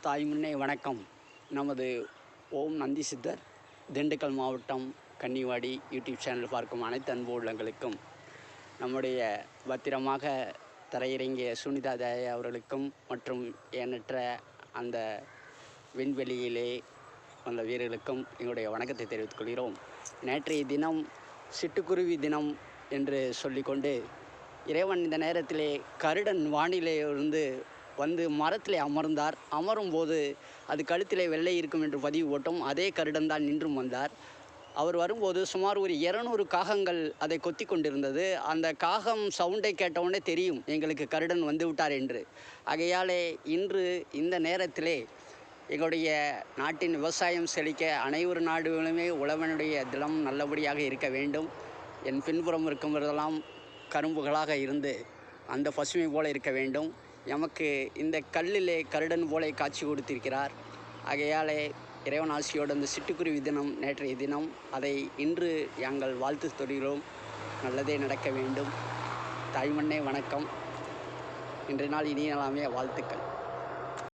தாய்முன்னே வணக்கம். நமது ஓம் நந்தி சித்தர் திண்டுக்கல் மாவட்டம் கன்னிவாடி யூடியூப் சேனல் பார்க்கும் அனைத்து அன்பு உள்ளங்களுக்கும், நம்முடைய பத்திரமாக தரையிறங்கிய சுனிதா தயா அவர்களுக்கும் மற்றும் எண்ணற்ற அந்த விண்வெளியிலே வந்த வீரர்களுக்கும் எங்களுடைய வணக்கத்தை தெரிவித்துக் கொள்கிறோம். நேற்றைய தினம் சிட்டுக்குருவி தினம் என்று சொல்லிக்கொண்டு இறைவன் இந்த நேரத்திலே கருடன் வானிலே இருந்து வந்து மரத்திலே அமர்ந்தார். அமரும்போது அது கழுத்திலே வெள்ளை இருக்கும் என்று பதிவு போட்டோம். அதே கருடன் தான் நின்றும் வந்தார். அவர் வரும்போது சுமார் ஒரு 200 காகங்கள் அதை கொத்தி கொண்டிருந்தது. அந்த காகம் சவுண்டை கேட்டவுடனே தெரியும் எங்களுக்கு கருடன் வந்து விட்டார் என்று. ஆகையாலே இன்று இந்த நேரத்திலே எங்களுடைய நாட்டின் விவசாயம் செழிக்க அனைவரு நாடுகளுமே உழவனுடைய தினம் நல்லபடியாக இருக்க வேண்டும். என் பின்புறம் இருக்கும்போதெல்லாம் கரும்புகளாக இருந்து அந்த பசுமை போல இருக்க வேண்டும். எமக்கு இந்த கல்லிலே கருடன் போல காட்சி கொடுத்திருக்கிறார். ஆகையாலே இறைவன் ஆசியோடு அந்த சிட்டுக்குருவி தினம் நேற்றைய தினம், அதை இன்று நாங்கள் வாழ்த்து தொடுகிறோம். நல்லதே நடக்க வேண்டும். தாய்மண்ணே வணக்கம். இன்றைய நாள் இனிய நாளாமே வாழ்த்துக்கள்.